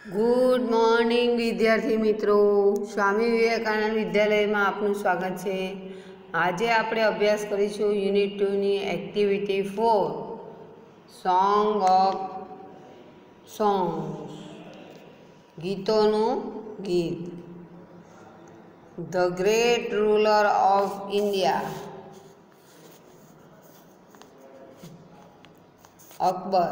Good morning विद्यार्थी मित्रों, स्वामी विवेकानंद विद्यालय में आपનું स्वागत है। आज આપણે અભ્યાસ કરીશું યુનિટ 2 ની એક્ટિવિટી 4 સોંગ ઓફ સોંગ્સ, ગીતોનું ગીત। The great ruler of India Akbar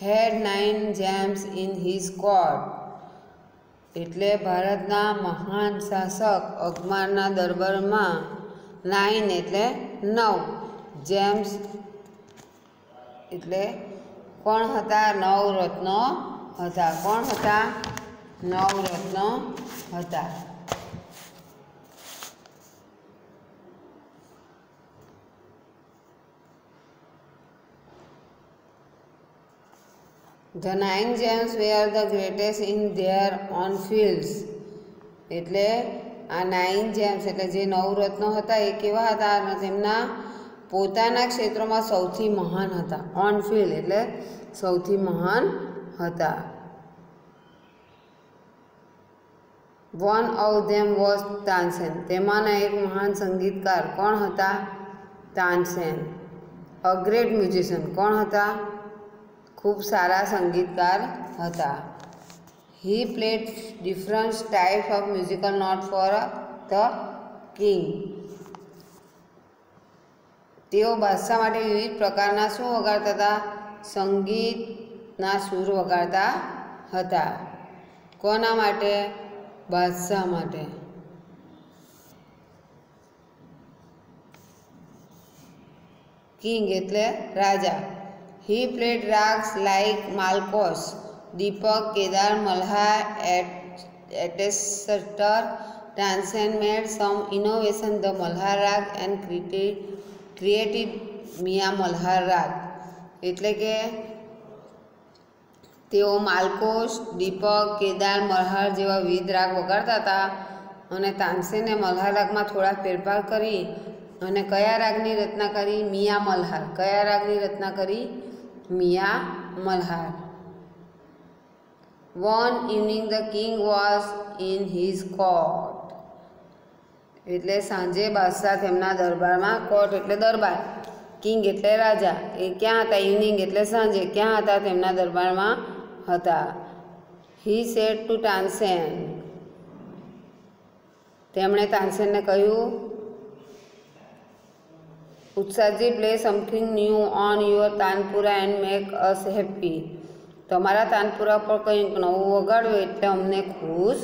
had 9 gems in his court। એટલે ભારતના મહાન શાસક અકબરના દરબારમાં 9 એટલે 9 જેમ્સ એટલે કોણ હતા? 9 રત્નો હતા। કોણ હતા? 9 રત્નો હતા। The 9 gems were the greatest in their own fields। એટલે આ 9 gems એટલે જે 9 રત્નો હતા એ કેવા હતા? તેમના પોતાના ક્ષેત્રમાં સૌથી મહાન હતા। ઓન ફિલ્ડ એટલે સૌથી મહાન હતા। One of them was Tansen. તેમાંના એક મહાન સંગીતકાર કોણ હતા? તાનસેન। A great musician કોણ હતા? खूब सारा संगीतकार था। He played different types of musical note for the king. तेओ बादशाह माटे विविध प्रकारना शू वगाड़ता था? संगीतना सूर वगाड़ता था। कोना माटे? बादशाह माटे। किंग एटले राजा। He played rags like Malkos, Deepak, Kedar, Malhar, etc. Tansen made some innovation the Malhar rag and created Mia Malhar rag। એટલે કે તેઓ માલકોસ, દીપક, કેદાર, મલ્હાર જેવા વિવિધ રાગ વગાડતા હતા અને તાનસેને મલ્હાર રાગમાં થોડા ફેરફાર કરી અને કયા રાગની રચના કરી? મિયા મલ્હાર। કયા રાગની રચના કરી? મિયા Malhar. One evening the king was in his court। એટલે સાંજે બાદશાહ તેમના દરબારમાં, કોર્ટ એટલે દરબાર, કિંગ એટલે રાજા, એ ક્યાં હતા? ઇવનિંગ એટલે સાંજે, ક્યાં હતા? તેમના દરબારમાં હતા। He said to તાનસેન, તેમણે તાનસેનને કહ્યું, उत्साहजी play something new on your tanpura and make us happy. तमारा तानपुरा पर कंईक नवुं वगाड़ो एटले अमने खुश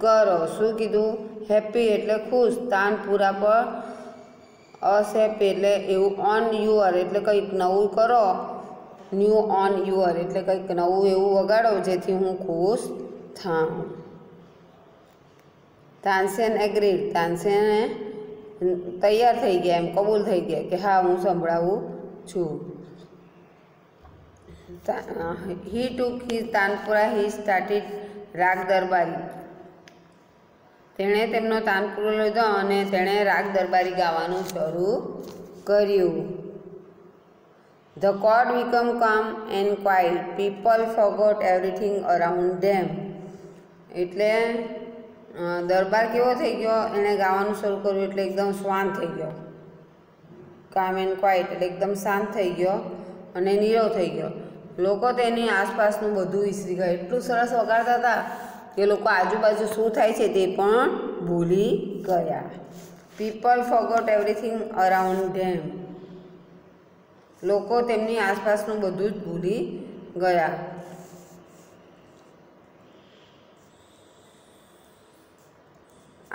करो। शुं कीधुं? हैप्पी एटले खुश। तानपुरा पर अस हैप्पी एटले एवुं ऑन योर एटले कंईक नवुं करो। न्यू ऑन योर एटले कंईक नवुं एवुं वगाड़ो जेथी हूँ खुश थाऊं। तानसेन एग्रीड। तानसेने तैयार थी गया, एम कबूल थी गया कि हाँ हूँ संभळावुं छूं। ही टूक हिज तानपुरा ही स्टार्टेड राग दरबारी। तेणे तेमनो तानपुरो लीधो अने तेणे राग दरबारी गावानुं शरू कर्युं। The court became calm and quiet. People forgot everything around them। એટલે दरबार केवो थई गयो? एने गावानुं शरू कर्युं एटले एकदम शांत थई गयो। काम एंड क्वाइट एटले एकदम शांत थई गयो अने नीरव थई गयो। लोको तेनी आसपासनुं बधुं विसरी गया। एटલું સરસ વગાડતા હતા કે લોકો આજુબાજુ શું થાય છે તે પણ ભૂલી ગયા। પીપલ ફોરગોટ એવરીથિંગ અરાઉન્ડ ધેમ। લોકો તેમની આસપાસનું બધું જ ભૂલી ગયા।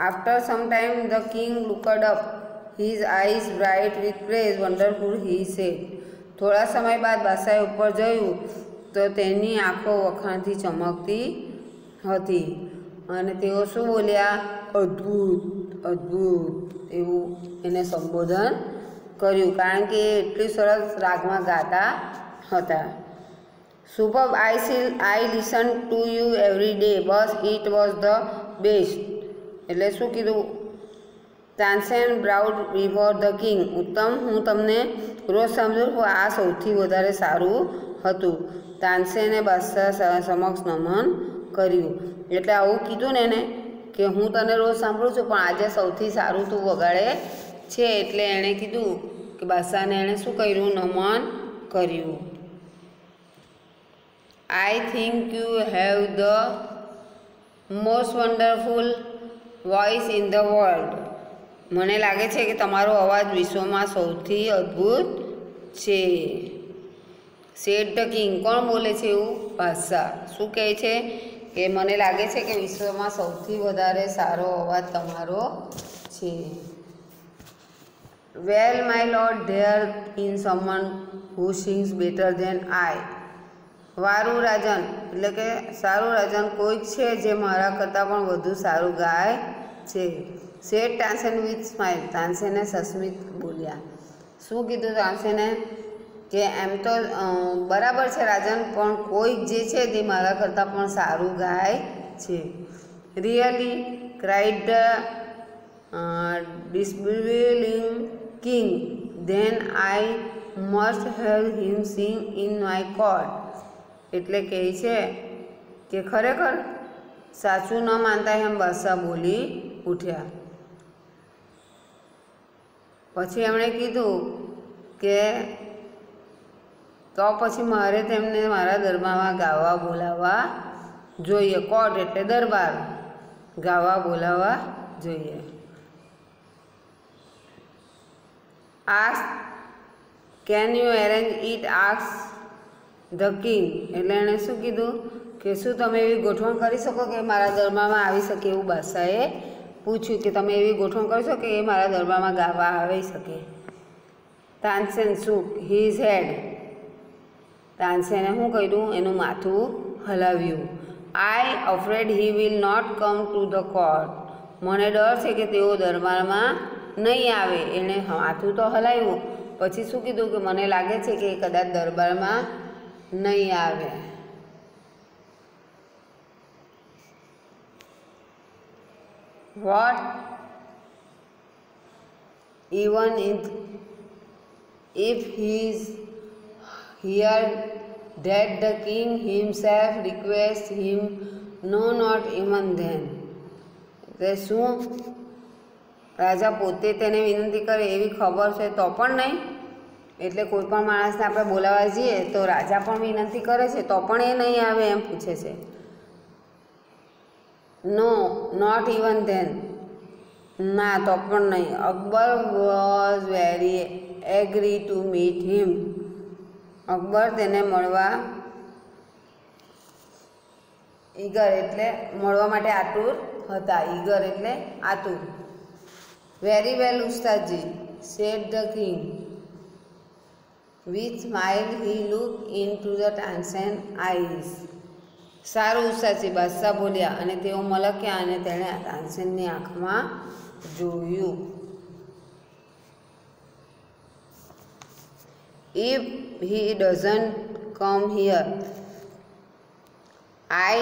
After some time the king looked up, his eyes bright with praise. Wonderful, he said। थोड़ा समय बाद बादशाहे ऊपर जोयुं तो तेनी आँखों वखाणथी चमकती हती अने तेओ शुं बोल्या? अद्भुत अद्भुत एवुं एने संबोधन कर्युं, कारण के एटली सरस रागमां गाता हता। Superb, I listen to you every day, but it was the best। એટલે શું કીધું? Tansen બ્રાઉડ before the king. उत्तम, हूँ तमने रोज समझूँ आ सौथी वधारे सारूं હતું. તાનસેને બાદશાહ સમક્ષ નમન કર્યું. એટલે આવું કીધું ને એને કે હું તને રોજ સાંભળું છું, પણ આજે સૌથી સારું તું વગાડે છે. એટલે એણે કીધું કે બાદશાહને એણે શું કર્યું? નમન કર્યું. I think you have the most wonderful voice in the world. મને લાગે છે કે તમારો અવાજ વિશ્વમાં સૌથી અદ્ભુત છે. Said the king. કોણ બોલે છે એવું? બાદશાહ. શું કહે છે? કે મને લાગે છે કે વિશ્વમાં સૌથી વધારે સારો અવાજ તમારો છે. Well my lord, there in someone who sings better than I. વારું રાજન, એટલે કે સારું રાજન, કોઈક છે જે મારા કરતાં પણ વધુ સારું ગાય છે. Said Tansen with smile. તાનસેને સસ્મિત બોલ્યા. શું કીધું તાનસેને? કે એમ તો બરાબર છે રાજન, પણ કોઈક જે છે તે મારા કરતાં પણ સારું ગાય છે. Really, cried the disbelieving king, then I must have him sing in my court. એટલે કહે છે કે ખરેખર સાચું ન માનતા એમ બાદશાહ બોલી ઉઠ્યા. પછી એમણે કીધું કે તો પછી મારે તેમને મારા દરબારમાં ગાવા બોલાવવા જોઈએ. કોર્ટ એટલે દરબાર. ગાવા બોલાવવા જોઈએ. Ask can you arrange it? Ask the king. એટલે એણે શું કીધું કે શું તમે એવી ગોઠવણ કરી શકો કે મારા દરબારમાં આવી શકે? એવું બાદશાહે પૂછ્યું કે તમે એવી ગોઠવણ કરશો કે એ મારા દરબારમાં ગાવા આવી શકે? Tansen shook his head. તાનસેને શું કર્યું? એનું માથું હલાવ્યું. I afraid he will not come to the court. મને ડર છે કે તેઓ દરબારમાં નહીં આવે. એણે માથું તો હલાવ્યું, પછી શું કીધું કે મને લાગે છે કે કદાચ દરબારમાં નહીં આવે. What even if he is here that the king himself requests him, no, not even then. એટલે શું રાજા પોતે તેને વિનંતી કરે એવી ખબર છે તો પણ નહીં? એટલે કોઈ પણ માણસને આપણે બોલાવવા જઈએ તો રાજા પણ વિનંતી કરે છે તો પણ એ નહીં આવે એમ પૂછે છે. નો, નોટ ઇવન ધેન. ના, તો પણ નહીં. Akbar was very agri to meet him. Akbar તેને મળવા ઈગર એટલે મળવા માટે આતુર હતા. ઈગર એટલે આતુર. વેરી વેલ ઉસ્તાદજી, said the king. With smile he look into the Tansen eyes. સારું ઉસ્તાદજી, બાદશાહ બોલ્યા અને તેઓ મલક્યા અને તેણે તાનસેનની આંખમાં જોયું. If he doesn't come here, I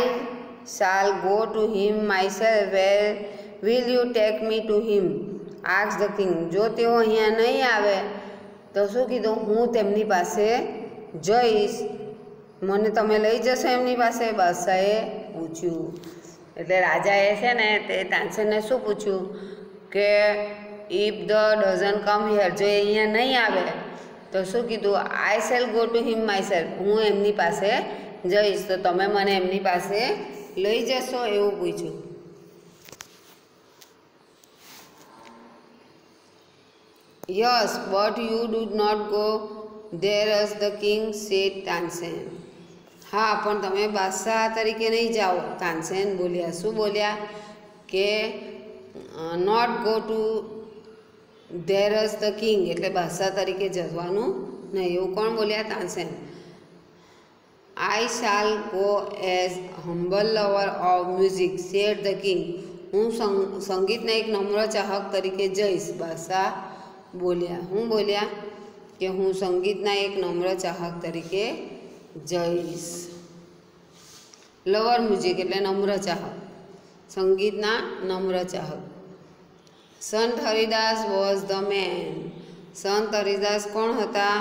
shall go to him myself. Where will you take me to him? Asked the king. જો તેઓ અહીંયા નહીં આવે તો શું કીધું? હું તેમની પાસે જઈશ. મને તમે લઈ જશો એમની પાસે? બાદશાહે પૂછ્યું. એટલે રાજાએ છે ને તે તાનસેનને શું પૂછ્યું કે if the doesn't come here, જો એ અહીંયા નહીં આવે તો શું કીધું? I shall go to him myself. હું એમની પાસે જઈશ તો તમે મને એમની પાસે લઈ જશો? એવું પૂછ્યું. Yes, but you do not go there as the king, said Tansen. હા, પણ તમે બાદશાહ તરીકે નહીં જાઓ. તાનસેન બોલ્યા. શું બોલ્યા? કે not go to there as the king, એટલે બાદશાહ તરીકે જવાનું નહીં. એવું કોણ બોલ્યા? Tansen. I shall go as humble lover of music, said the king. હું સંગીતના એક નમ્ર ચાહક તરીકે જઈશ. બાદશાહ બોલ્યા. હું બોલ્યા? કે હું સંગીતના એક નમ્ર ચાહક તરીકે જઈશ. લવર મ્યુઝિક એટલે નમ્ર ચાહક, સંગીતના નમ્ર ચાહક. સંત હરિદાસ વોઝ ધ મેન. સંત હરિદાસ કોણ હતા?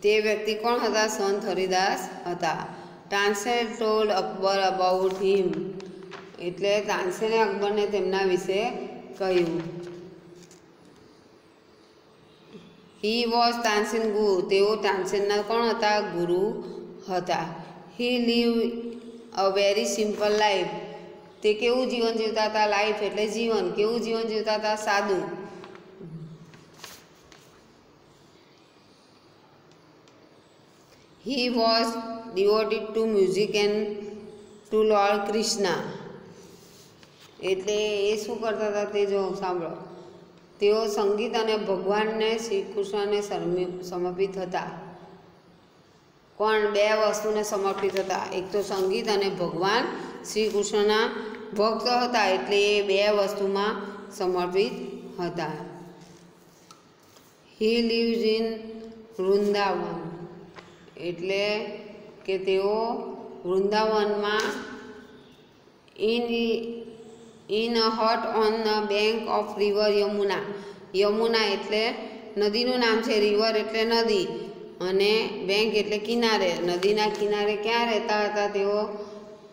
તે વ્યક્તિ કોણ હતા? સંત હરિદાસ હતા. તાનસેન ટોલ્ડ અકબર અબાઉટ હિમ, એટલે તાનસેને અકબરને તેમના વિશે કહ્યું. હી વોઝ તાનસેન ગુરુ, તેઓ તાનસેનના કોણ હતા? ગુરુ હતા. He live a very simple life, તે કેવું જીવન જીવતા હતા? લાઈફ એટલે જીવન. કેવું જીવન જીવતા હતા? સાદું. He was devoted to music and to Lord Krishna, એટલે એ શું કરતા હતા તે જો સાંભળો. તેઓ સંગીત અને ભગવાનને શ્રી કૃષ્ણને સમર્પિત હતા. કોણ? બે વસ્તુને સમર્પિત હતા. એક તો સંગીત અને ભગવાન શ્રી કૃષ્ણના ભક્ત હતા, એટલે એ બે વસ્તુમાં સમર્પિત હતા. હી લીવ્સ ઇન વૃંદાવન, એટલે કે તેઓ વૃંદાવનમાં in a hut on the bank of river Yamuna. Yamuna એટલે નદીનું નામ છે, રિવર એટલે નદી, અને બેંક એટલે કિનારે. નદીના કિનારે ક્યાં રહેતા હતા તેઓ?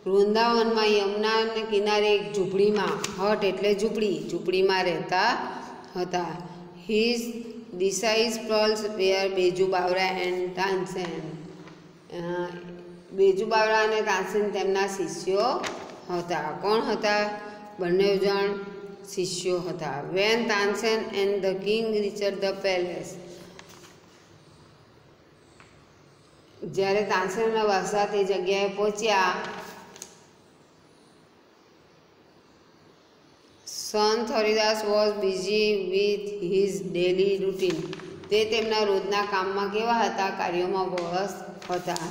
વૃંદાવનમાં યમુનાને કિનારે એક ઝૂંપડીમાં. હટ એટલે ઝૂંપડી, ઝૂંપડીમાં રહેતા હતા. His disciples were Baiju Bawra and Tansen. Baiju Bawra અને તાનસેન તેમના શિષ્યો હતા. કોણ હતા? બંને જણ શિષ્યો હતા. When Tansen and the king reached the palace, જ્યારે તાનસેનના બાદશાહ તે જગ્યાએ પહોંચ્યા, Sant Haridas was busy with his daily routine, તે તેમના રોજના કામમાં કેવા હતા? કાર્યોમાં વ્યસ્ત હતા.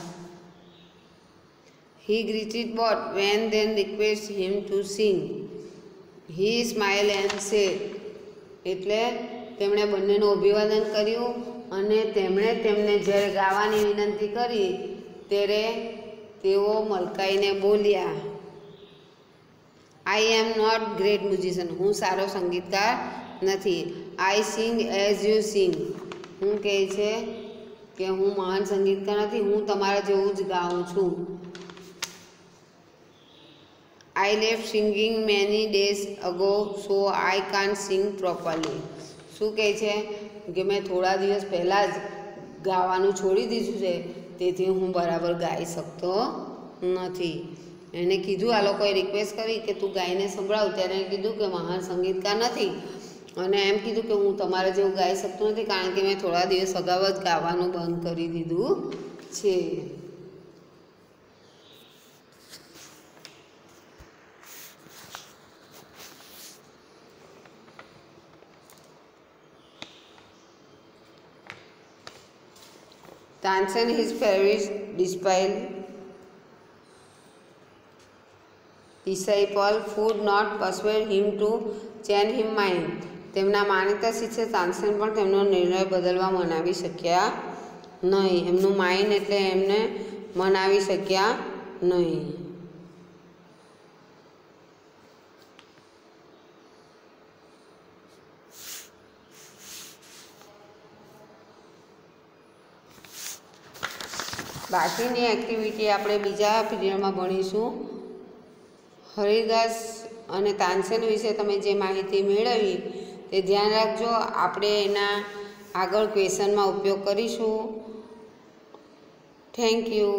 He greeted both when then request him to sing. He smile and said, એટલે તેમણે બંનેનું અભિવાદન કર્યું અને તેમણે તેમને જ્યારે ગાવાની વિનંતી કરી ત્યારે તેઓ મલકાઈને બોલ્યા, આઈ એમ નોટ ગ્રેટ મ્યુઝિશિયન, હું સારો સંગીતકાર નથી. આઈ સિંગ એઝ યુ સિંગ, હું કહે છે કે હું મહાન સંગીતકાર નથી, હું તમારા જેવું જ ગાઉં છું. I left singing many days ago so I can't sing properly. શું કહે છે કે મેં થોડા દિવસ પહેલાં જ ગાવાનું છોડી દીધું છે, તેથી હું બરાબર ગાઈ શકતો નથી. એને કીધું, આ લોકોએ રિક્વેસ્ટ કરી કે તું ગાઈને સંભળાવ, ત્યારે એને કીધું કે મહાન સંગીતકાર નથી, અને એમ કીધું કે હું તમારા જેવું ગાઈ શકતો નથી, કારણ કે મેં થોડા દિવસ અગાઉ જ ગાવાનું બંધ કરી દીધું છે. Tansen, his favorite disciple, could not persuade him to change his mind. તેમના માનીતા શિષ્ય તાનસેન પણ તેમનો નિર્ણય બદલવા મનાવી શક્યા નહીં. એમનું માઇન્ડ એટલે એમને મનાવી શક્યા નહીં. બાકીની એક્ટિવિટી આપણે બીજા પીરિયડમાં ભણીશું. હરિદાસ અને તાનસેન વિશે તમે જે માહિતી મેળવી તે ધ્યાન રાખજો. આપણે એના આગળ ક્વેશ્ચનમાં ઉપયોગ કરીશું. Thank you.